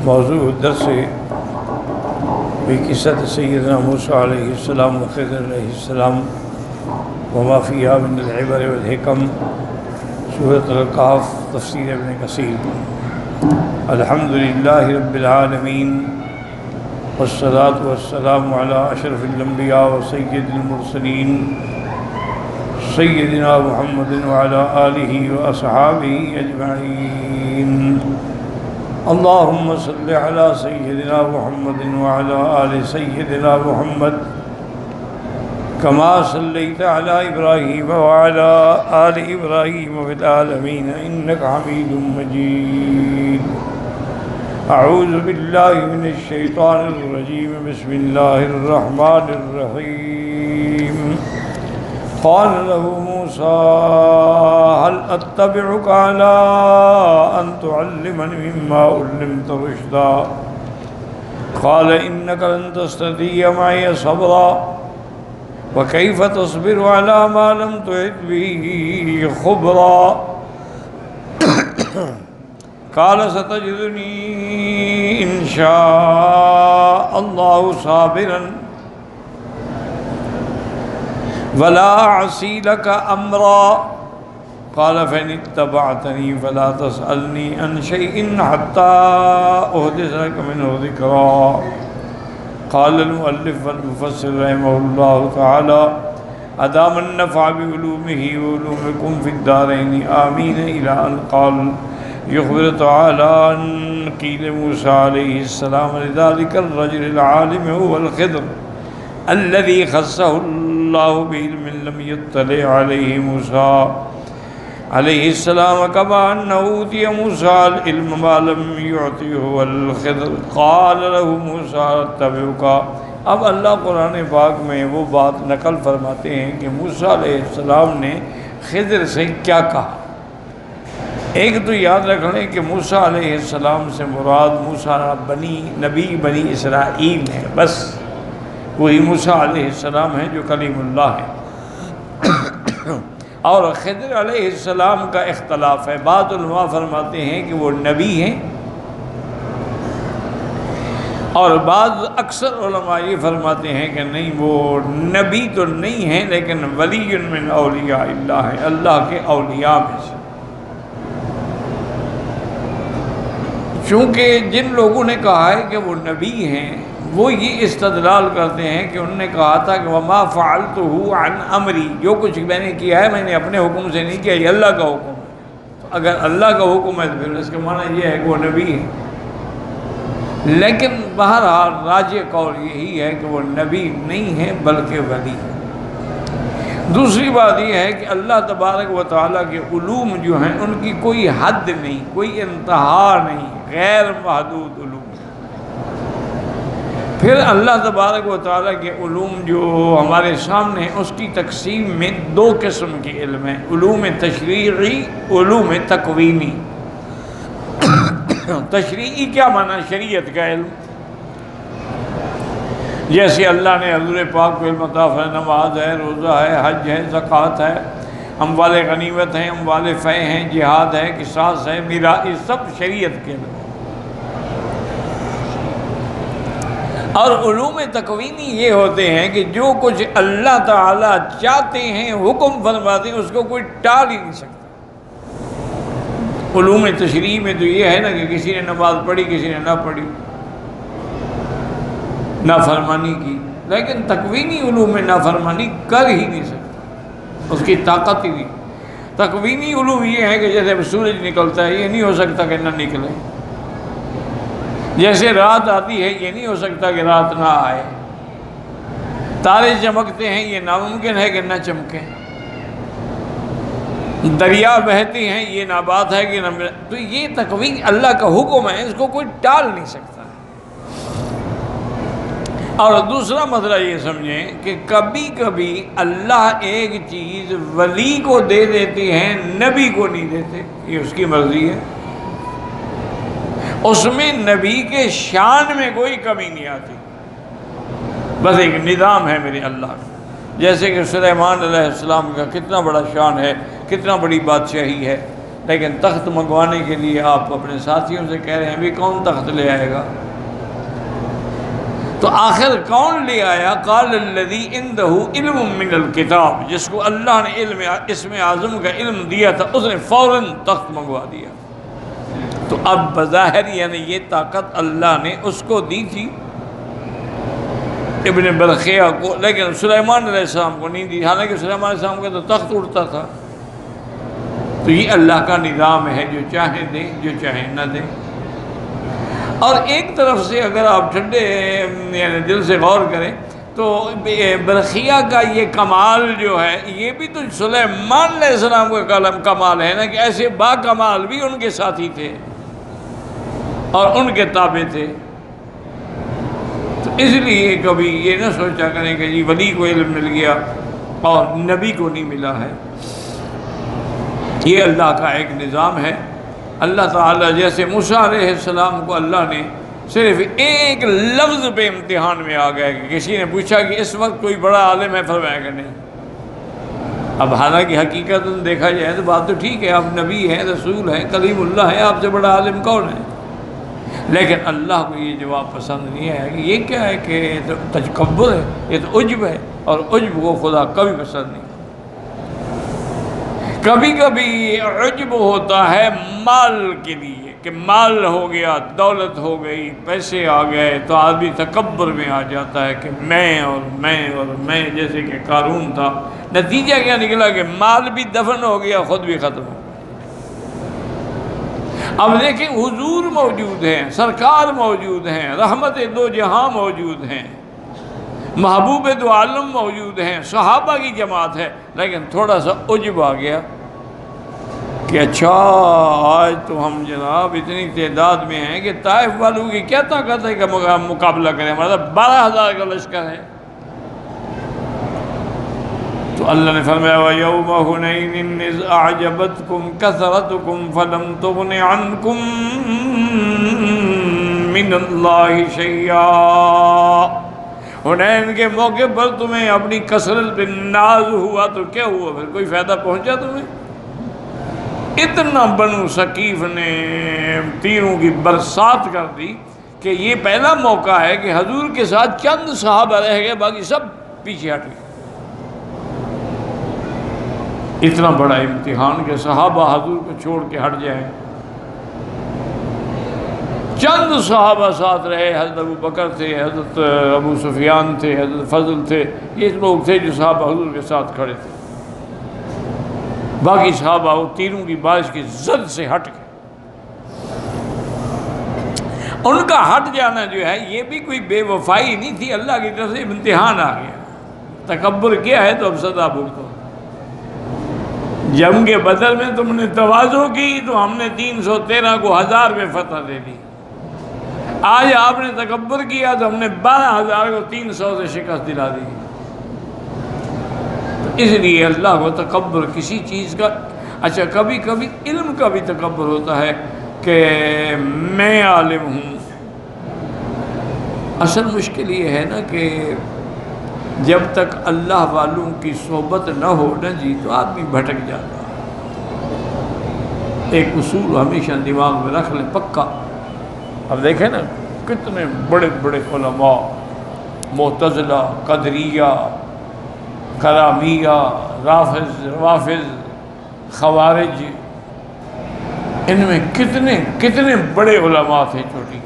موضوع درس في قصة سيدنا موسى عليه السلام وخضر عليه السلام وما فيها من العبر والحکم، سورۃ القحف، تفسیر ابن کثیر۔ الحمد للہ رب العالمین والصلاة والسلام على اشرف الانبیاء وسید المرسلین سیدنا محمد وعلى آلہ واصحابہ اجمعین۔ اللہم صل علی سیدنا محمد وعلى آل سیدنا محمد کما صلیت علی ابراہیم وعلى آل ابراہیم فی العالمین انک حمید مجید۔ اعوذ باللہ من الشیطان الرجیم، بسم اللہ الرحمن الرحیم۔ قال له موسى هل أتبعك على أن تعلمني مما علمت رشدا؟ قال إنك لن تستطيع معي صبرا وكيف تصبر على ما لم تحط به خبرا؟ قال ستجدني إن شاء الله صابرا ولا أعصي لك أمرا۔ قال فإن اتبعتني فلا تسألني عن شيء حتى أحدث لك منه ذكرا۔ قال المؤلف والمفسر رحمه الله تعالى أدام النفع بعلومه وعلومكم في الدارين آمين، إلى أن قال يخبر تعالى عن قيل موسى عليه السلام لذلك الرجل العالم هو الخضر الذي خصه الله بعلم لم يطلع عليه موسى عليه السلام، كما أنه أوتي موسى العلم ما لم يعطيه الخضر۔ قال له موسى اتبعك۔ اب اللہ قرآن پاک میں وہ بات نقل فرماتے ہیں کہ موسیٰ علیہ السلام نے خضر سے کیا کہا۔ ایک تو یاد رکھ لیں کہ موسیٰ علیہ السلام سے مراد موسیٰ نبی بنی اسرائیل ہے، بس وہی موسیٰ علیہ السلام ہے جو کلیم اللہ ہے۔ اور خضر علیہ السلام کا اختلاف ہے، بعض علماء فرماتے ہیں کہ وہ نبی ہیں، اور بعض اکثر علماء یہ فرماتے ہیں کہ نہیں، وہ نبی تو نہیں ہیں لیکن ولی من اولیاء اللہ ہے، اللہ کے اولیاء میں سے۔ چونکہ جن لوگوں نے کہا ہے کہ وہ نبی ہیں، وہ یہ استدلال کرتے ہیں کہ انہوں نے کہا تھا کہ وما فعلتہ عن امری، جو کچھ میں نے کیا ہے میں نے اپنے حکم سے نہیں کیا، یہ اللہ کا حکم ہے۔ اگر اللہ کا حکم ہے تو پھر اس کا معنی یہ ہے کہ وہ نبی ہے۔ لیکن بہرحال راجح قول یہی ہے کہ وہ نبی نہیں ہے بلکہ ولی ہے۔ دوسری بات یہ ہے کہ اللہ تبارک و تعالیٰ کے علوم جو ہیں ان کی کوئی حد نہیں، کوئی انتہا نہیں، غیر محدود علوم۔ پھر اللہ تبارک و تعالیٰ کے علوم جو ہمارے سامنے ہیں اس کی تقسیم میں دو قسم کے علم ہیں، علوم تشریعی، علوم تکوینی۔ تشریعی کیا معنی؟ شریعت کا علم، جیسے اللہ نے حضور پاک کو علم عطا فرمایا، نماز ہے، روزہ ہے، حج ہے، زکوٰۃ ہے، اموال غنیمت ہیں، اموال فے ہیں، جہاد ہے، قصاص ہے، میراث، یہ سب شریعت کے علم۔ اور علوم تکوینی یہ ہوتے ہیں کہ جو کچھ اللہ تعالیٰ چاہتے ہیں، حکم فرماتے ہیں، اس کو کوئی ٹال ہی نہیں سکتا۔ علوم تشریع میں تو یہ ہے نا کہ کسی نے نماز پڑھی، کسی نے نہ پڑھی، نافرمانی کی، لیکن تکوینی علوم میں نافرمانی کر ہی نہیں سکتا، اس کی طاقت ہی نہیں۔ تکوینی علوم یہ ہے کہ جیسے سورج نکلتا ہے، یہ نہیں ہو سکتا کہ نہ نکلے، جیسے رات آتی ہے یہ نہیں ہو سکتا کہ رات نہ آئے، تارے چمکتے ہیں یہ ناممکن ہے کہ نہ چمکیں، دریا بہتے ہیں یہ نہ بات ہے کہ نہ، تو یہ تکوین اللہ کا حکم ہے، اس کو کوئی ٹال نہیں سکتا۔ اور دوسرا مسئلہ یہ سمجھیں کہ کبھی کبھی اللہ ایک چیز ولی کو دے دیتے ہیں، نبی کو نہیں دیتے، یہ اس کی مرضی ہے، اس میں نبی کے شان میں کوئی کمی نہیں آتی، بس ایک نظام ہے میرے اللہ کا۔ جیسے کہ سلیمان علیہ السلام کا کتنا بڑا شان ہے کتنا بڑی بادشاہی ہے، لیکن تخت منگوانے کے لیے آپ اپنے ساتھیوں سے کہہ رہے ہیں بھی کون تخت لے آئے گا؟ تو آخر کون لے آیا؟ قال الذی عندہ علم من الکتاب، جس کو اللہ نے اسم اعظم کا علم دیا تھا، اس نے فوراً تخت منگوا دیا۔ تو اب بظاہر یعنی یہ طاقت اللہ نے اس کو دی تھی ابن برخیہ کو، لیکن سلیمان علیہ السلام کو نہیں دی، حالانکہ سلیمان علیہ السلام کا تو تخت اڑتا تھا۔ تو یہ اللہ کا نظام ہے، جو چاہیں دیں، جو چاہیں نہ دیں۔ اور ایک طرف سے اگر آپ ٹھنڈے یعنی دل سے غور کریں تو برخیہ کا یہ کمال جو ہے، یہ بھی تو سلیمان علیہ السلام کا کمال ہے نا، کہ ایسے با کمال بھی ان کے ساتھی تھے اور ان کے تابع تھے۔ تو اس لیے کبھی یہ نہ سوچا کریں کہ جی ولی کو علم مل گیا اور نبی کو نہیں ملا ہے۔ یہ اللہ کا ایک نظام ہے۔ اللہ تعالیٰ جیسے موسیٰ علیہ السلام کو اللہ نے صرف ایک لفظ پہ امتحان میں آ گیا، کہ کسی نے پوچھا کہ اس وقت کوئی بڑا عالم ہے، فرمایا کہ نہیں۔ اب حالانکہ حقیقت دیکھا جائے تو بات تو ٹھیک ہے، آپ نبی ہیں، رسول ہیں، کلیم اللہ ہیں، آپ سے بڑا عالم کون ہے؟ لیکن اللہ کو یہ جواب پسند نہیں ہے کہ یہ کیا ہے، کہ یہ تو تکبر ہے، یہ تو عجب ہے، اور عجب کو خدا کبھی پسند نہیں۔ کبھی کبھی عجب ہوتا ہے مال کے لیے، کہ مال ہو گیا، دولت ہو گئی، پیسے آ گئے، تو آدمی تکبر میں آ جاتا ہے کہ میں اور میں اور میں، جیسے کہ قارون تھا۔ نتیجہ کیا نکلا کہ مال بھی دفن ہو گیا، خود بھی ختم ہو گیا۔ اب دیکھیں حضور موجود ہیں، سرکار موجود ہیں، رحمت دو جہاں موجود ہیں، محبوب دو عالم موجود ہیں، صحابہ کی جماعت ہے، لیکن تھوڑا سا عجب آ گیا کہ اچھا آج تو ہم جناب اتنی تعداد میں ہیں کہ طائف والوں کی کیا طاقت ہے کہ مقابلہ کریں، ہمارا 12,000 کا لشکر ہے۔ تو اللہ نے فرمایا وَيَوْمَ حُنَيْنٍ إِذْ أَعْجَبَتْكُمْ كَثْرَتُكُمْ فَلَمْ تُغْنِ عَنْكُمْ مِنَ اللَّهِ شَيْئًا۔ حنین کے موقع پر تمہیں اپنی کثرت پہ ناز ہوا تو کیا ہوا، پھر کوئی فائدہ پہنچا تمہیں؟ اتنا بنو ثقیف نے تیروں کی برسات کر دی کہ یہ پہلا موقع ہے کہ حضور کے ساتھ چند صحابہ رہ گئے، باقی سب پیچھے ہٹ گئے۔ اتنا بڑا امتحان کہ صحابہ حضور کو چھوڑ کے ہٹ جائیں۔ چند صحابہ ساتھ رہے، حضرت ابو بکر تھے، حضرت ابو سفیان تھے، حضرت فضل تھے، یہ لوگ تھے جو صحابہ حضور کے ساتھ کھڑے تھے۔ باقی صحابہ وہ تیروں کی بارش کی زد سے ہٹ گئے۔ ان کا ہٹ جانا جو ہے یہ بھی کوئی بے وفائی نہیں تھی، اللہ کی طرف سے امتحان آ گیا۔ تکبر کیا ہے تو اب سزا بھگتو۔ جنگ بدر میں تم نے تواضع کی تو ہم نے 313 کو 1000 میں فتح دے دی۔ آج آپ نے تکبر کیا تو ہم نے 12,000 کو 300 سے شکست دلا دی۔ تو اس لیے اللہ کو تکبر کسی چیز کا، اچھا کبھی کبھی علم کا بھی تکبر ہوتا ہے کہ میں عالم ہوں۔ اصل مشکل یہ ہے نا کہ جب تک اللہ والوں کی صحبت نہ ہو نا جی تو آدمی بھٹک جاتا۔ ایک اصول ہمیشہ دماغ میں رکھ لیں پکا۔ اب دیکھیں نا کتنے بڑے بڑے علماء، معتزلہ، قدریہ، کرامیہ، روافض، خوارج، ان میں کتنے بڑے علماء تھے چھوٹی۔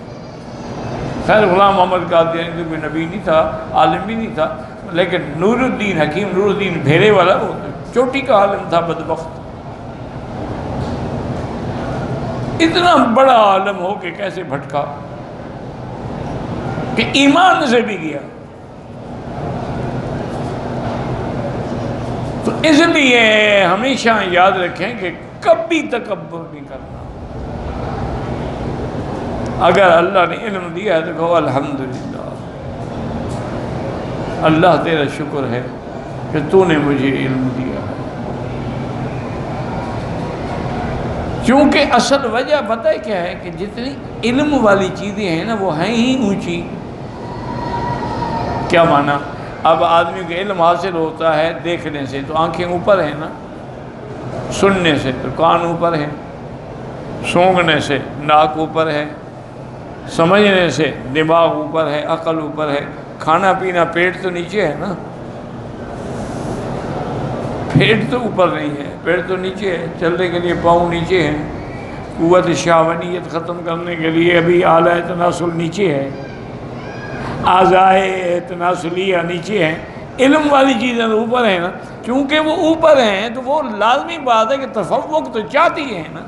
خیر غلام محمد قادیانی تو کوئی نبی نہیں تھا، عالم بھی نہیں تھا، لیکن نور الدین حکیم نور الدین بھیرے والا وہ چوٹی کا عالم تھا بدبخت۔ اتنا بڑا عالم ہو کہ کیسے بھٹکا، کہ ایمان سے بھی گیا۔ تو اس لیے ہمیشہ یاد رکھیں کہ کبھی تکبر نہیں کرنا۔ اگر اللہ نے علم دیا ہے تو کہو الحمدللہ، اللہ تیرا شکر ہے کہ تو نے مجھے علم دیا ہے۔ کیونکہ اصل وجہ پتہ ہے کیا ہے، کہ جتنی علم والی چیزیں ہیں نا وہ ہیں ہی اونچی۔ کیا مانا؟ اب آدمی کو علم حاصل ہوتا ہے دیکھنے سے، تو آنکھیں اوپر ہیں نا، سننے سے تو کان اوپر ہے، سونگنے سے ناک اوپر ہے، سمجھنے سے دماغ اوپر ہے، عقل اوپر ہے، کھانا پینا پیٹ تو نیچے ہے نا، پیٹ تو اوپر نہیں ہے، پیٹ تو نیچے ہے، چلنے کے لیے پاؤں نیچے ہیں، قوت شہوانیت ختم کرنے کے لیے ابھی اعلیٰ تناسل نیچے ہے، اعضائے تناسلیہ نیچے ہیں، علم والی چیزیں اوپر ہیں نا، چونکہ وہ اوپر ہیں تو وہ لازمی بات ہے کہ تفوق تو چاہتی ہے نا،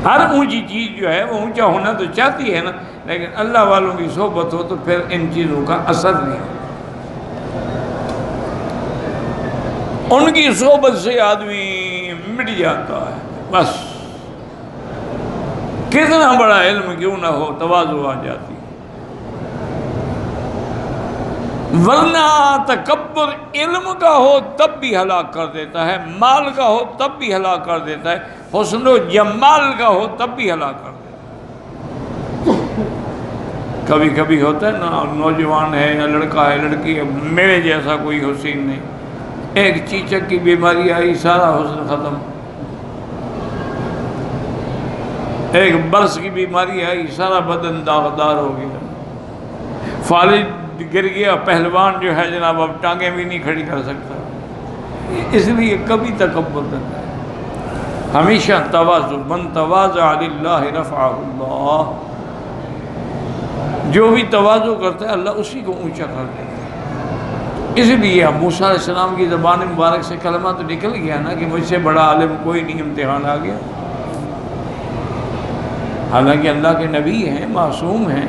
ہر اونچی چیز جو ہے وہ اونچا ہونا تو چاہتی ہے نا، لیکن اللہ والوں کی صحبت ہو تو پھر ان چیزوں کا اثر نہیں ہو، ان کی صحبت سے آدمی مٹ جاتا ہے، بس کتنا بڑا علم کیوں نہ ہو تواضع آ جاتی ہے، ورنہ تکبر علم کا ہو تب بھی ہلاک کر دیتا ہے، مال کا ہو تب بھی ہلاک کر دیتا ہے، حسن و جمال کا ہو تب بھی ہلاک کر دیتا ہے۔ کبھی کبھی ہوتا ہے نا، نوجوان ہے یا لڑکا ہے لڑکی ہے، میرے جیسا کوئی حسین نہیں، ایک چیچک کی بیماری آئی سارا حسن ختم، ایک برس کی بیماری آئی سارا بدن داغدار ہو گیا، فالج گر گیا پہلوان جو ہے جناب اب ٹانگیں بھی نہیں کھڑی کر سکتا، اس لیے کبھی تکبر نہ کرے، ہمیشہ تواضع، من تواضع للہ رفعہ اللہ، جو بھی تواضع کرتا ہے اللہ اسی کو اونچا کر دیتا ہے، اس لیے موسیٰ علیہ السلام کی زبان مبارک سے کلمہ تو نکل گیا نا کہ مجھ سے بڑا عالم کوئی نہیں، امتحان آ گیا، حالانکہ اللہ کے نبی ہیں، معصوم ہیں،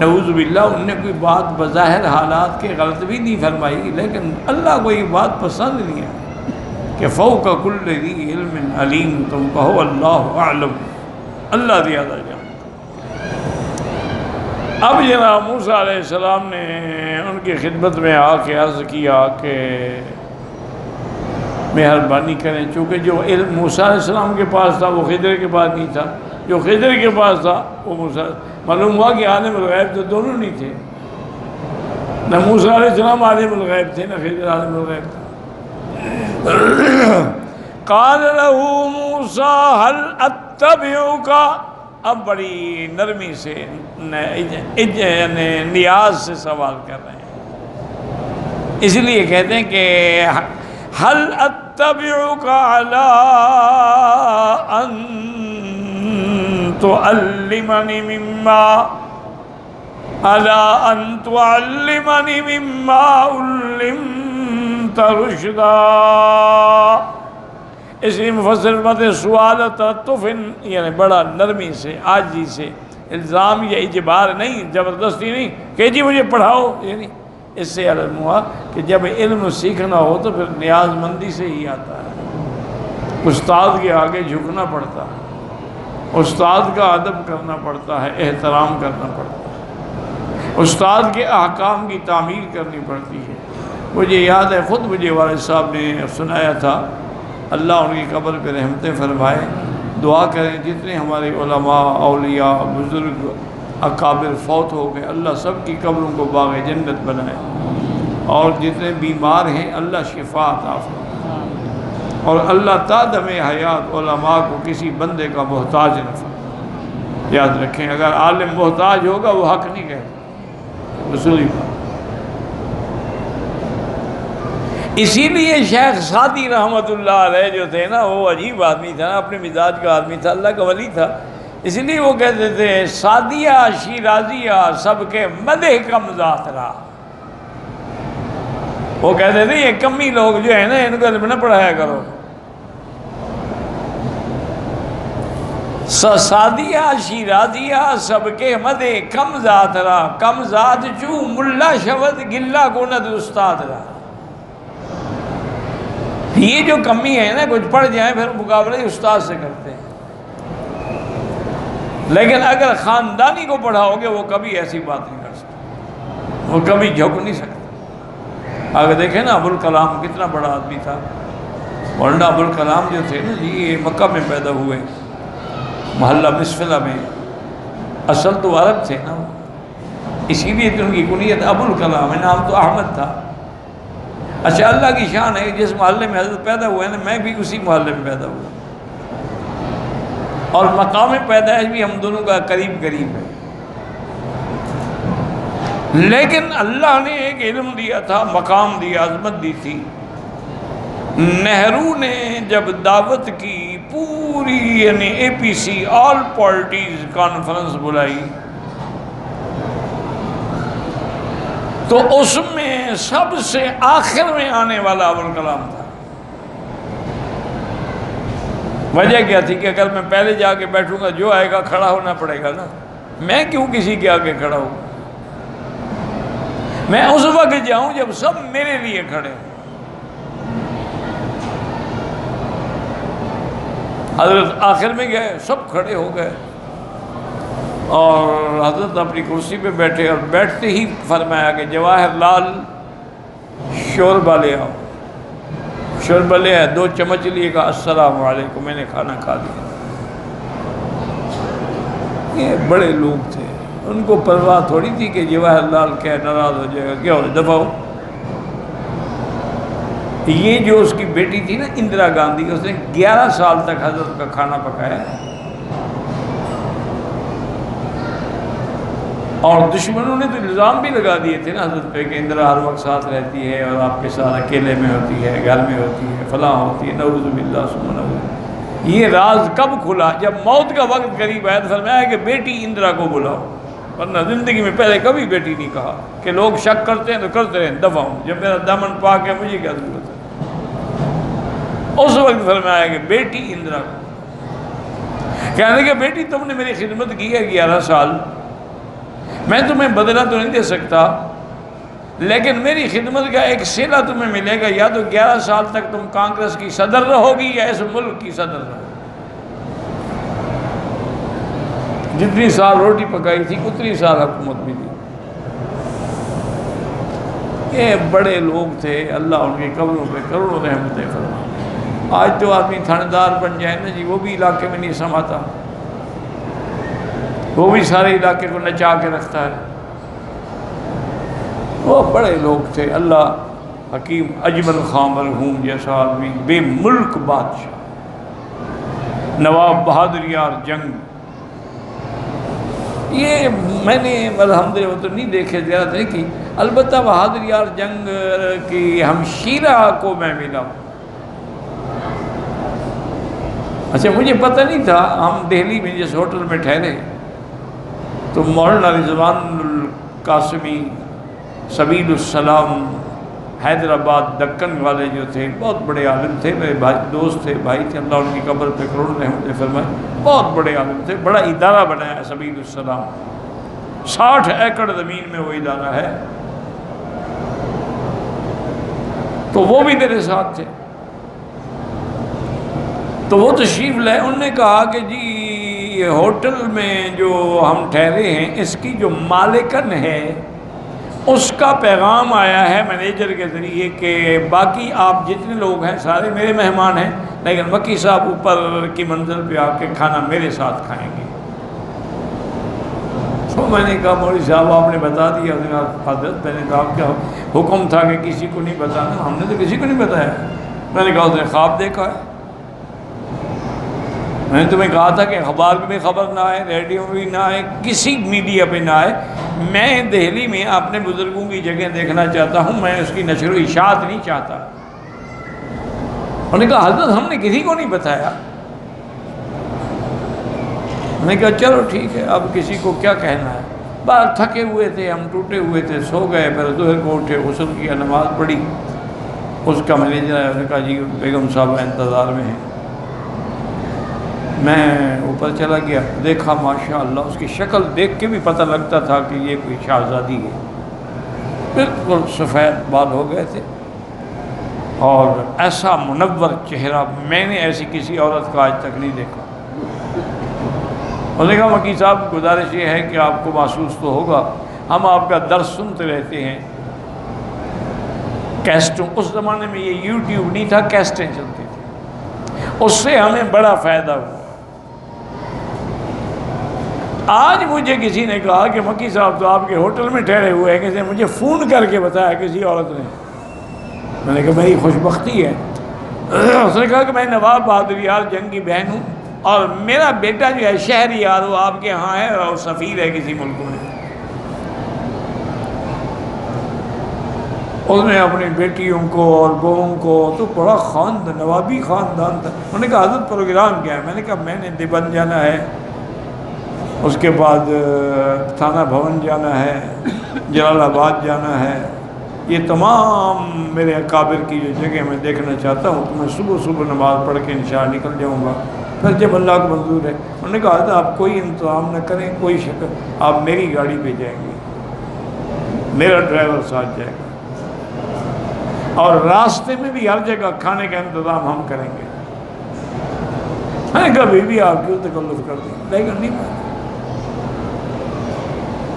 نعوذ باللہ ان نے کوئی بات بظاہر حالات کے غلط بھی نہیں فرمائی، لیکن اللہ کو یہ بات پسند نہیں ہے کہ فوق کل ذی علم علیم، تم کہو اللہ اعلم، اللہ زیادہ جانتا۔ اب جناب موسیٰ علیہ السلام نے ان کی خدمت میں آ کے عرض کیا کہ مہربانی کریں، چونکہ جو علم موسیٰ علیہ السلام کے پاس تھا وہ خضر کے پاس نہیں تھا، جو خضر کے پاس تھا وہ موسیٰ، معلوم ہوا کہ عالم الغیب تو دونوں نہیں تھے، نہ موسیٰ علیہ السلام عالم الغیب تھے نہ خضر عالم الغیب تھا۔ قال له موسیٰ هل اتبعک، اب بڑی نرمی سے نیاز سے سوال کر رہے ہیں، اس لیے کہتے ہیں کہ هل اتبعک علی ان تعلمنی مما علمت رشدا، اس لیے مفسر فرماتے سوال تلطف، یعنی بڑا نرمی سے، عاجزی سے، الزام یا اجبار نہیں، زبردستی نہیں کہ جی مجھے پڑھاؤ، یعنی اس سے علم ہوا کہ جب علم سیکھنا ہو تو پھر نیاز مندی سے ہی آتا ہے، استاد کے آگے جھکنا پڑتا ہے، استاد کا ادب کرنا پڑتا ہے، احترام کرنا پڑتا ہے، استاد کے احکام کی تعمیل کرنی پڑتی ہے۔ مجھے یاد ہے خود مجھے والد صاحب نے سنایا تھا، اللہ ان کی قبر پہ رحمتیں فرمائے، دعا کریں جتنے ہمارے علماء، اولیاء، بزرگ، اکابر فوت ہو گئے اللہ سب کی قبروں کو باغ جنت بنائے، اور جتنے بیمار ہیں اللہ شفا عطا فرمائے، اور اللہ تا دم حیات علماء کو کسی بندے کا محتاج نہ فرمائے۔ یاد رکھیں اگر عالم محتاج ہوگا وہ حق نہیں کہتا، رسولی بات۔ اسی لیے شیخ سعدی رحمۃ اللہ علیہ جو تھے نا وہ عجیب آدمی تھا نا، اپنے مزاج کا آدمی تھا، اللہ کا ولی تھا، اس لیے وہ کہتے تھے سعدیہ شیرازیہ سب کے مدح کم ذات رہا، وہ کہتے تھے یہ کمی لوگ جو ہیں نا ان کو علم نہ پڑھایا کرو، سعدیہ شیرازیہ سب کے مدح کم ذات رہا، کم ذات چوں ملا شود گلہ گند استاد رہا۔ یہ جو کمی ہے نا کچھ پڑھ جائیں پھر مقابلہ استاد سے کرتے ہیں، لیکن اگر خاندانی کو پڑھاؤ گے وہ کبھی ایسی بات نہیں کر سکتے، وہ کبھی جھک نہیں سکتے۔ اگر دیکھیں نا ابوالکلام کتنا بڑا آدمی تھا، مولانا ابوالکلام جو تھے نا جی یہ مکہ میں پیدا ہوئے، محلہ مسفلہ میں، اصل تو عرب تھے نا، اسی لیے تو ان کی کنیت ابوالکلام ہے، نام تو احمد تھا، اچھا اللہ کی شان ہے جس محلے میں حضرت پیدا ہوئے ہیں نا، میں بھی اسی محلے میں پیدا ہوا، اور مقام پیدائش بھی ہم دونوں کا قریب قریب ہے، لیکن اللہ نے ایک علم دیا تھا، مقام دیا، عظمت دی تھی۔ نہرو نے جب دعوت کی پوری یعنی اے پی سی آل پارٹیز کانفرنس بلائی تو اس میں سب سے آخر میں آنے والا ابوالکلام تھا۔ وجہ کیا تھی کہ اگر میں پہلے جا کے بیٹھوں گا جو آئے گا کھڑا ہونا پڑے گا نا، میں کیوں کسی کے آگے کھڑا ہوں، میں اس وقت جاؤں جب سب میرے لیے کھڑے ہوں۔ حضرت آخر میں گئے، سب کھڑے ہو گئے اور حضرت اپنی کرسی پہ بیٹھے، اور بیٹھتے ہی فرمایا کہ جواہر لال شوربہ لے آؤ۔ شوربہ لے آئے، 2 چمچ لیے، کہا السلام علیکم، میں نے کھانا کھا لیا۔ یہ بڑے لوگ تھے، ان کو پرواہ تھوڑی تھی کہ جواہر لال کیا ناراض ہو جائے گا، کیا ہو دفعہ ہو۔ یہ جو اس کی بیٹی تھی نا اندرا گاندھی، اس نے 11 سال تک حضرت کا کھانا پکایا، اور دشمنوں نے تو الزام بھی لگا دیے تھے نا حضرت پہ کہ اندرا ہر وقت ساتھ رہتی ہے اور آپ کے ساتھ اکیلے میں ہوتی ہے، گھر میں ہوتی ہے، فلاں ہوتی ہے، نعوذ باللہ ثم نعوذ۔ یہ راز کب کھلا؟ جب موت کا وقت قریب آیا تو فرمایا کہ بیٹی اندرا کو بلاؤ، ورنہ زندگی میں پہلے کبھی بیٹی نہیں کہا، کہ لوگ شک کرتے ہیں تو کرتے رہیں، دفع ہوں، جب میرا دامن پاک ہے مجھے کیا ضرورت ہے۔ اس وقت فرمایا کہ بیٹی اندرا کو، کہنے کہ بیٹی تم نے میری خدمت کی ہے 11 سال، میں تمہیں بدلہ تو نہیں دے سکتا، لیکن میری خدمت کا ایک صلہ تمہیں ملے گا، یا تو 11 سال تک تم کانگریس کی صدر رہو گی یا اس ملک کی صدر رہو گی۔ جتنی سال روٹی پکائی تھی اتنی سال حکومت بھی دی۔ یہ بڑے لوگ تھے، اللہ ان کی قبروں پہ کروڑوں رحمتیں فرمائے۔ آج تو آدمی تھانے بن جائے نا جی، وہ بھی علاقے میں نہیں سماتا، وہ بھی سارے علاقے کو نچا کے رکھتا ہے۔ وہ بڑے لوگ تھے، اللہ حکیم اجمل خان مرحوم جیسا آدمی، بے ملک بادشاہ، نواب بہادر یار جنگ۔ یہ میں نے الحمدللہ تو نہیں دیکھے، زیارت نہیں کی، البتہ بہادر یار جنگ کی ہمشیرہ کو میں ملا ہوں۔ اچھا مجھے پتہ نہیں تھا، ہم دہلی میں جس ہوٹل میں ٹھہرے تو مولانا رضوان القاسمی سبیل السلام حیدرآباد دکن والے جو تھے، بہت بڑے عالم تھے، میرے بھائی دوست تھے، بھائی تھے، اللہ ان کی قبر پہ کروڑ رحمتیں فرمائے، بہت بڑے عالم تھے، بڑا ادارہ بنایا سبیل السلام، 60 ایکڑ زمین میں وہ ادارہ ہے، تو وہ بھی میرے ساتھ تھے۔ تو وہ تشریف لائے، انہوں نے کہا کہ جی یہ ہوٹل میں جو ہم ٹھہرے ہیں اس کی جو مالکن ہے اس کا پیغام آیا ہے مینیجر کے ذریعے کہ باقی آپ جتنے لوگ ہیں سارے میرے مہمان ہیں، لیکن مکی صاحب اوپر کی منزل پہ آ کے کھانا میرے ساتھ کھائیں گے۔ تو میں نے کہا مولوی صاحب آپ نے بتا دیا، اس نے کہا حضرت میں نے کہا کیا حکم تھا کہ کسی کو نہیں بتانا؟ ہم نے تو کسی کو نہیں بتایا۔ میں نے کہا اس نے خواب دیکھا ہے، میں نے تمہیں کہا تھا کہ اخبار میں بھی خبر نہ آئے، ریڈیو میں بھی نہ آئے، کسی میڈیا پہ نہ آئے، میں دہلی میں اپنے بزرگوں کی جگہ دیکھنا چاہتا ہوں، میں اس کی نشر و اشاعت نہیں چاہتا۔ انہوں نے کہا حضرت ہم نے کسی کو نہیں بتایا۔ میں نے کہا چلو ٹھیک ہے، اب کسی کو کیا کہنا ہے۔ بار تھکے ہوئے تھے ہم، ٹوٹے ہوئے تھے، سو گئے، پھر ظہر کو اٹھے، غسل کیا، نماز پڑھی۔ اس کا مینیجر آیا، اس نے کہا جی بیگم صاحب انتظار میں ہیں۔ میں اوپر چلا گیا، دیکھا ماشاءاللہ اس کی شکل دیکھ کے بھی پتہ لگتا تھا کہ یہ کوئی شہزادی ہے، بالکل سفید بال ہو گئے تھے اور ایسا منور چہرہ میں نے ایسی کسی عورت کا آج تک نہیں دیکھا۔ انہوں نے کہا مکی صاحب گزارش یہ ہے کہ آپ کو محسوس تو ہوگا، ہم آپ کا درس سنتے رہتے ہیں کیسٹوں، اس زمانے میں یہ یوٹیوب نہیں تھا، کیسٹیں چلتی تھیں، اس سے ہمیں بڑا فائدہ ہوا۔ آج مجھے کسی نے کہا کہ مکی صاحب تو آپ کے ہوٹل میں ٹھہرے ہوئے ہیں، کسی نے مجھے فون کر کے بتایا کسی عورت نے، میں نے کہا میری خوش بختی ہے۔ اس نے کہا کہ میں نواب بہادر یار جنگ کی بہن ہوں، اور میرا بیٹا جو ہے شہری یار وہ آپ کے ہاں ہے اور سفیر ہے کسی ملک میں۔ اس نے اپنی بیٹیوں کو اور بہوؤں کو، تو بڑا خاندان، نوابی خاندان تھا۔ انہوں نے کہا حضرت پروگرام کیا ہے؟ میں نے کہا میں نے دیوبند جانا ہے، اس کے بعد تھانہ بھون جانا ہے، جلال آباد جانا ہے، یہ تمام میرے اکابر کی جو جگہ میں دیکھنا چاہتا ہوں، تو میں صبح صبح نماز پڑھ کے انشاءاللہ نکل جاؤں گا، پھر جب اللہ کو منظور ہے۔ انہوں نے کہا حضرت آپ کوئی انتظام نہ کریں، کوئی شکل، آپ میری گاڑی پہ جائیں گے، میرا ڈرائیور ساتھ جائے گا، اور راستے میں بھی ہر جگہ کھانے کا انتظام ہم کریں گے۔ میں نے کہا بھی آپ کیوں تکلف کر دیں، لیکن نہیں مانا۔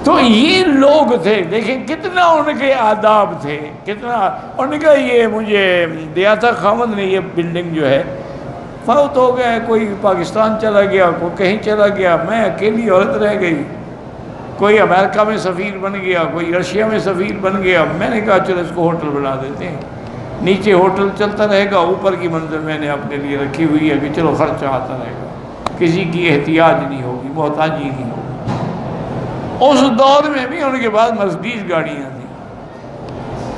تو یہ لوگ تھے، دیکھیں کتنا ان کے آداب تھے، کتنا انہوں نے کہا یہ مجھے دیا تھا خامد نے، یہ بلڈنگ جو ہے فوت ہو گیا، کوئی پاکستان چلا گیا، کوئی کہیں چلا گیا، میں اکیلی عورت رہ گئی، کوئی امریکہ میں سفیر بن گیا، کوئی رشیا میں سفیر بن گیا۔ میں نے کہا چلو اس کو ہوٹل بنا دیتے ہیں، نیچے ہوٹل چلتا رہے گا، اوپر کی منزل میں نے اپنے لیے رکھی ہوئی ہے کہ چلو خرچہ آتا رہے گا، کسی کی احتیاج نہیں ہوگی، محتاجی نہیں ہوگی۔ اس دور میں بھی ان کے پاس مرسڈیز گاڑیاں تھیں۔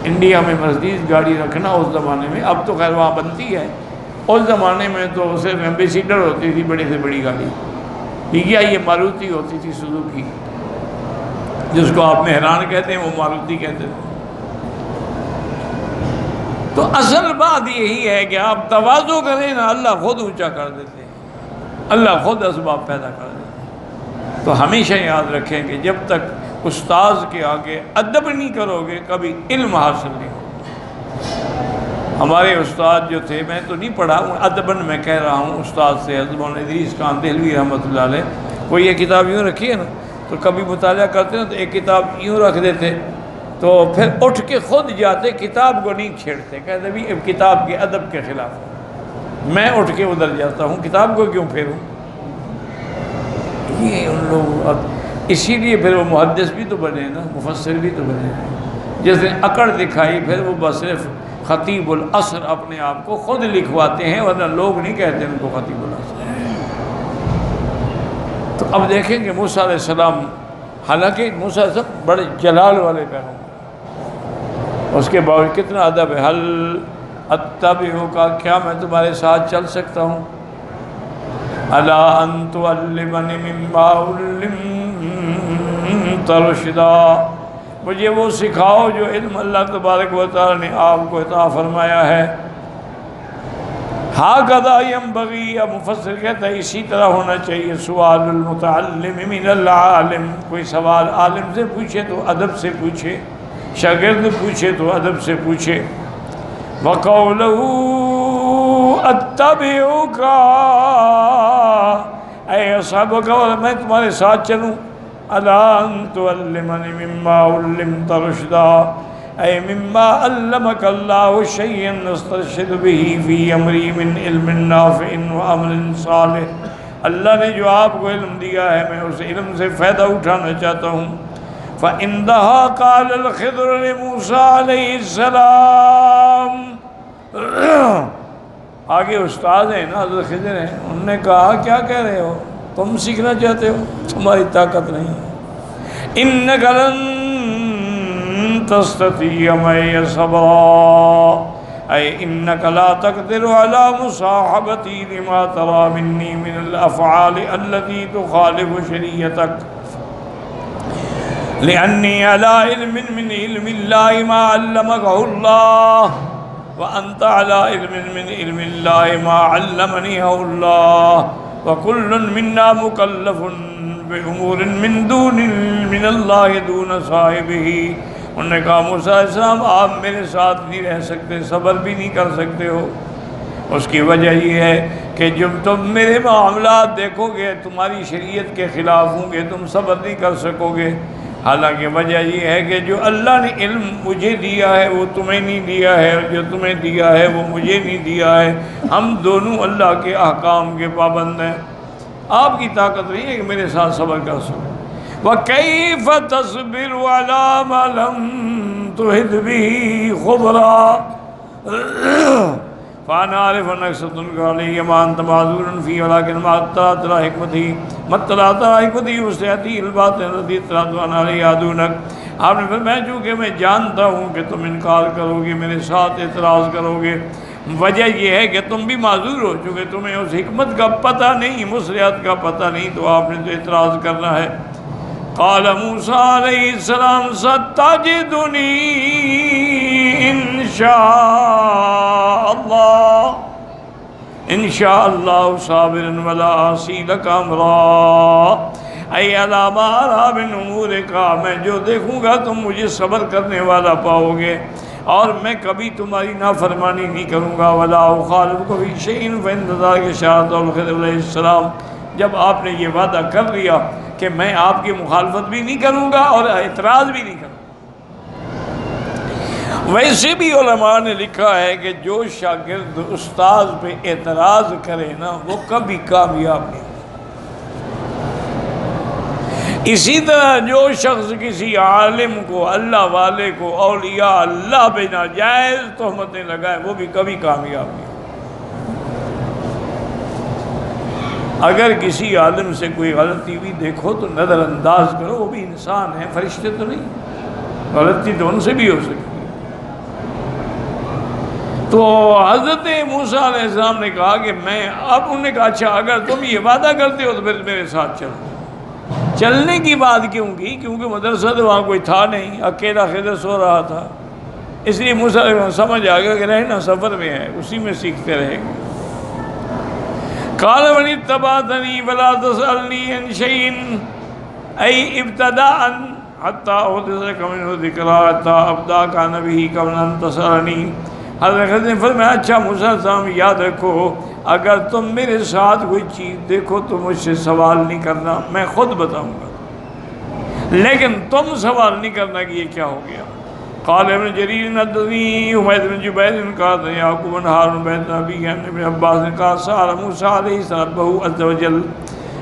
انڈیا میں مرسڈیز گاڑی رکھنا اس زمانے میں، اب تو خیر وہاں بنتی ہے، اس زمانے میں تو صرف ایمبیسیڈر ہوتی تھی بڑی سے بڑی گاڑی، یا یہ ماروتی ہوتی تھی سوزوکی، جس کو آپ مہران کہتے ہیں وہ ماروتی کہتے تھے۔ تو اصل بات یہی ہے کہ آپ تواضع کریں نا، اللہ خود اونچا کر دیتے ہیں، اللہ خود اسباب پیدا کر دیتے ہیں۔ تو ہمیشہ یاد رکھیں کہ جب تک استاذ کے آگے ادب نہیں کرو گے کبھی علم حاصل نہیں ہوگا۔ ہمارے استاد جو تھے، میں تو نہیں پڑھا ہوں، ادباً میں کہہ رہا ہوں، استاد سے حضرت مولانا ادریس خان دہلوی رحمۃ اللہ علیہ، وہ یہ کتاب یوں رکھی ہے نا، تو کبھی مطالعہ کرتے نا تو ایک کتاب یوں رکھ دیتے، تو پھر اٹھ کے خود جاتے، کتاب کو نہیں چھیڑتے، کہتے بھی کتاب کے ادب کے خلاف ہے، میں اٹھ کے ادھر جاتا ہوں، کتاب کو کیوں پھیروں۔ یہ ان لوگ، اسی لیے پھر وہ محدث بھی تو بنے نا، مفسر بھی تو بنے، جس نے اکڑ دکھائی پھر وہ بس صرف خطیب العصر اپنے آپ کو خود لکھواتے ہیں، ورنہ لوگ نہیں کہتے ان کو خطیب العصر۔ تو اب دیکھیں کہ موسیٰ علیہ السلام، حالانکہ موسیٰ علیہ السلام بڑے جلال والے پیغمبر، اس کے باوجود کتنا ادب ہے، حل اتبعک، کیا میں تمہارے ساتھ چل سکتا ہوں، الا ان تعلمنی مما علمت رشدا، مجھے وہ سکھاؤ جو علم اللہ تبارک و تعالی نے آپ کو عطا فرمایا ہے۔ ہاکذا ینبغی، یا مفسر کہتا ہے اسی طرح ہونا چاہیے، سؤال المتعلم من العالم، کوئی سوال عالم سے پوچھے تو ادب سے پوچھے، شاگرد پوچھے تو ادب سے پوچھے۔ وقولہ اتبعک، اے اصحابک، میں تمہارے ساتھ چلوں، الا ان تعلمنی مما علمت رشدا، اے مما علمک اللہ شیئا نسترشد به فی امری من علم نافع و عمل صالح، اللہ نے جو آپ کو علم دیا ہے میں اس علم سے فائدہ اٹھانا چاہتا ہوں۔ فَإِنَّهَا قَالَ الْخِضْرُ لِمُوسَىٰ عَلَيْهِ السَّلَامُ، آگے استاد ہیں نا، حضرت خضر ہیں، انہوں نے کہا کیا کہہ رہے ہو، تم سیکھنا چاہتے ہو، تمہاری طاقت نہیں ہے، اِنَّكَ لَن تَسْتَطِيعَ مَعِيَ صَبْرًا، اے اِنَّكَ لَا تَقْدِرُ عَلَىٰ مُصَاحَبَتِي لِمَا تَرَىٰ مِنِّي مِنَ الْأَفْعَالِ الَّتِي تُخَالِفُ شَرِيعَتَكَ، لِأَنِّي عَلَىٰ عِلْمٍ مِّنْ عِلْمِ اللَّهِ مَا عَلَّمَكَهُ اللَّهُ وَأَنْتَ عَلَىٰ عِلْمٍ مِّنْ عِلْمِ اللَّهِ مَا عَلَّمَنِيهُ اللَّهُ، وَكُلٌّ مِّنَّا مُكَلَّفٌ بِأُمُورٍ مِّن اللَّهِ دُونَ صَاحِبِهِ۔ انہوں نے کہا موسیٰ علیہ السلام آپ میرے ساتھ نہیں رہ سکتے، صبر بھی نہیں کر سکتے ہو، اس کی وجہ یہ ہے کہ جب تم میرے معاملات دیکھو گے تمہاری شریعت کے خلاف ہوں گے، تم صبر نہیں کر سکو گے، حالانکہ وجہ یہ ہے کہ جو اللہ نے علم مجھے دیا ہے وہ تمہیں نہیں دیا ہے، اور جو تمہیں دیا ہے وہ مجھے نہیں دیا ہے، ہم دونوں اللہ کے احکام کے پابند ہیں، آپ کی طاقت نہیں ہے کہ میرے ساتھ صبر کر سکو۔ وَكَيْفَ تَصْبِرُ عَلَىٰ مَا لَمْ تُحِطْ بِهِ خُبْرًا، فانا عارف انك ستنكر علي ما انت معذور فيه ولكن ما اطلعت على حکمتی وسعتی الباطن الذي اطلعت انا عليها دونك. آپ نے فرمایا چونکہ میں جانتا ہوں کہ تم انکار کرو گے، میرے ساتھ اعتراض کرو گے، وجہ یہ ہے کہ تم بھی معذور ہو، چونکہ تمہیں اس حکمت کا پتہ نہیں، وسعت کا پتہ نہیں، تو آپ نے تو اعتراض کرنا ہے. قال موسیٰ علیہ السلام ستجدنی انشاءاللہ صابرا ولا عصی لک امرا. ای علی ما اری من امورک، میں جو دیکھوں گا تم مجھے صبر کرنے والا پاؤ گے اور میں کبھی تمہاری نافرمانی نہیں کروں گا. ولا اخالفک فی شیء فإن ذلک شهادۃ الخضر علیہ السلام. جب آپ نے یہ وعدہ کر لیا کہ میں آپ کی مخالفت بھی نہیں کروں گا اور اعتراض بھی نہیں کروں گا. ویسے بھی علماء نے لکھا ہے کہ جو شاگرد استاذ پہ اعتراض کرے نا وہ کبھی کامیاب نہیں. اسی طرح جو شخص کسی عالم کو، اللہ والے کو، اولیاء اللہ پہ ناجائز تہمتیں لگائے وہ بھی کبھی کامیاب نہیں. اگر کسی عالم سے کوئی غلطی بھی دیکھو تو نظر انداز کرو، وہ بھی انسان ہے، فرشتے تو نہیں، غلطی تو ان سے بھی ہو سکتی. تو حضرت موسیٰ علیہ السلام نے کہا کہ انہوں نے کہا اچھا اگر تم یہ وعدہ کرتے ہو تو پھر میرے ساتھ چلو. چلنے کی بات کیوں کی؟ کیونکہ مدرسہ تو وہاں کوئی تھا نہیں، اکیلا خضر سو رہا تھا، اس لیے موسیٰ علیہ السلام سمجھ آ گیا کہ رہنا سفر میں ہے، اسی میں سیکھتے رہیں گے. قال من اتبعتنی فلا تسألنی عن شیء ای ابتداء حتی احدث منہ ذکرا حتی ابدأک به قبل ان تسألنی. حضرت خضر نے فرمایا اچھا موسیٰ علیہ السلام یاد رکھو اگر تم میرے ساتھ کوئی چیز دیکھو تو مجھ سے سوال نہیں کرنا، میں خود بتاؤں گا، لیکن تم سوال نہیں کرنا کہ یہ کیا ہو گیا. قال ابن جریر حدثنی حمید بن جبیر قال یعقوب بن ہارون بن ابی ابن عباس نے کہا سأل موسیٰ علیہ السلام ربہ عز وجل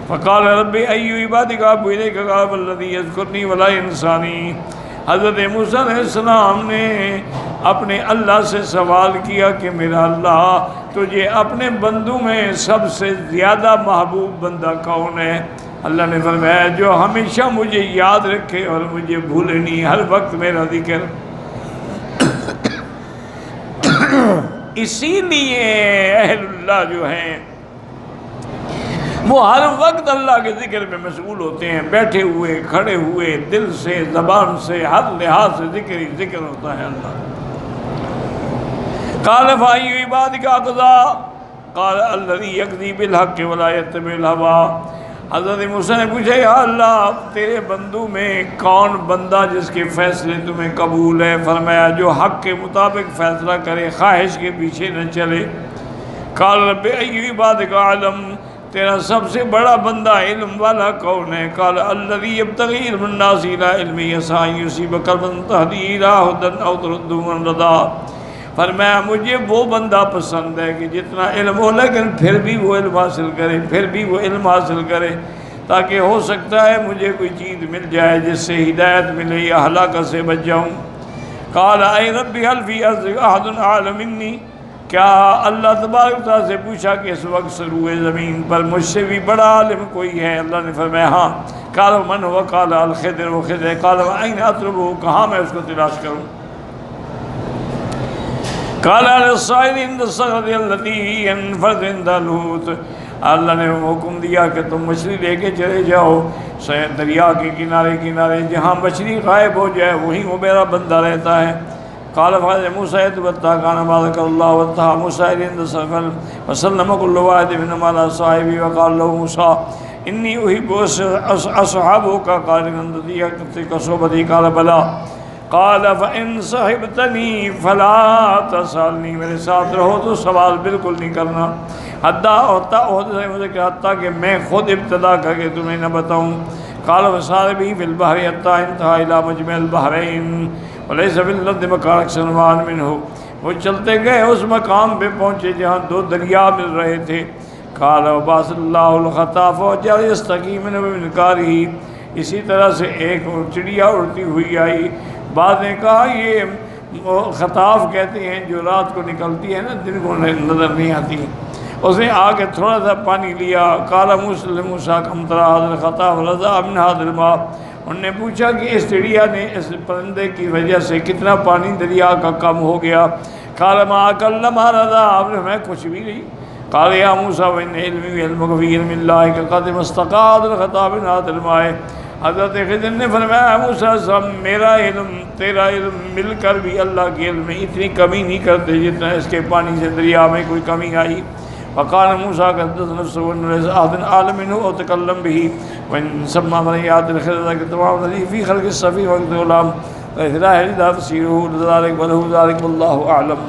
فقال رب ای عبادک احب الیک قال الذی یذکرنی ولا ینسانی. حضرت موسیٰ علیہ السلام نے اپنے اللہ سے سوال کیا کہ میرا اللہ تجھے اپنے بندوں میں سب سے زیادہ محبوب بندہ کون ہے؟ اللہ نے فرمایا جو ہمیشہ مجھے یاد رکھے اور مجھے بھولے نہیں، ہر وقت میرا ذکر. اسی لیے اہل اللہ جو ہیں وہ ہر وقت اللہ کے ذکر میں مشغول ہوتے ہیں، بیٹھے ہوئے، کھڑے ہوئے، دل سے، زبان سے، ہر لحاظ سے ذکر ہی ذکر ہوتا ہے اللہ. قال فأي عبادك أقضى قال الذي يقضي بالحق ولا يتبع الهوى. حضرت موسیٰ نے پوچھا یا اللہ تیرے بندوں میں کون بندہ جس کے فیصلے تمہیں قبول ہے؟ فرمایا جو حق کے مطابق فیصلہ کرے، خواہش کے پیچھے نہ چلے. قال رب أي عبادك أعلم، تیرا سب سے بڑا بندہ علم والا کون ہے؟ قال الذي يبتغي علم الناس الى علم يسعى يصيب قلبا تهدي الى هدى او ترد من رضا. فرمایا مجھے وہ بندہ پسند ہے کہ جتنا علم ہو لیکن پھر بھی وہ علم حاصل کرے، پھر بھی وہ علم حاصل کرے، تاکہ ہو سکتا ہے مجھے کوئی چیز مل جائے جس سے ہدایت ملے یا ہلاکت سے بچ جاؤں. قال اے رب هل في ارضك احد اعلم مني، کیا اللہ تبارک و تعالیٰ سے پوچھا کہ اس وقت سروئے زمین پر مجھ سے بھی بڑا عالم کوئی ہے؟ اللہ نے فرمایا ہاں. قال من هو؟ قال الخضر. وہ خضر. قال اين اطلبه، کہاں میں اس کو تلاش کروں؟ قال للصائد عند الصخرة التي ينفذ عند الحوت. اللہ نے حکم دیا کہ تم مچھلی لے کے چلے جاؤ دریا کے کنارے کنارے، جہاں مچھلی غائب ہو جائے وہیں وہ میرا بندہ رہتا ہے. قال فاز موسیٰ تبتا کان بارک اللہ وتہ موسیٰ عند الصخر وسلم كل واحد منهم على صاحبه وقال له موسیٰ انی احب اصحابك قال انت صحبتي قال بلا. قال فإن صحبتنی فلا تسألنی، میرے ساتھ رہو تو سوال بالکل نہیں کرنا. حتیٰ کہ میں خود ابتدا کر کے تمہیں نہ بتاؤں. قال وسار بھی فی البحر حتیٰ انتہا الی مجمع البحرین ولیس فی الارض مکان اکثر منہ. وہ چلتے گئے اس مقام پہ پہنچے جہاں دو دریا مل رہے تھے. قال وبعث اللہ الخطا فوجعل یستقی منہ بمنقارہ. اسی طرح سے ایک چڑیا اڑتی ہوئی آئی. بعد نے کہا یہ وہ خطاف کہتے ہیں جو رات کو نکلتی ہے نا، دن کو نظر نہیں آتی. اس نے آ کے تھوڑا سا پانی لیا. قال موسیٰ موسیٰ کم ترى هذا الخطاف رضا من هذا الماء. انہوں نے پوچھا کہ اس چڑیا نے، اس پرندے کی وجہ سے کتنا پانی دریا کا کم ہو گیا. قال ما اكل ما رضا. آپ نے میں کچھ بھی نہیں. قال یا موسیٰ وإن علمي وعلمك في علم الله كقدم استقاد الخطاب من هذا الماء. حضرت خضر نے فرمایا موسیٰ صاحب میرا علم تیرا علم مل کر بھی اللہ کے علم میں اتنی کمی نہیں کرتے جتنا اس کے پانی سے دریا میں کوئی کمی آئی. فقال موسیٰ قدس نفسه وإن ليس أحد أعلم منه أو تكلم به وإن سمى من آيات الخضر كتمام الذي في خلق السفينة والغلام وإثناء لا تسيره لذلك وله ذلك والله أعلم.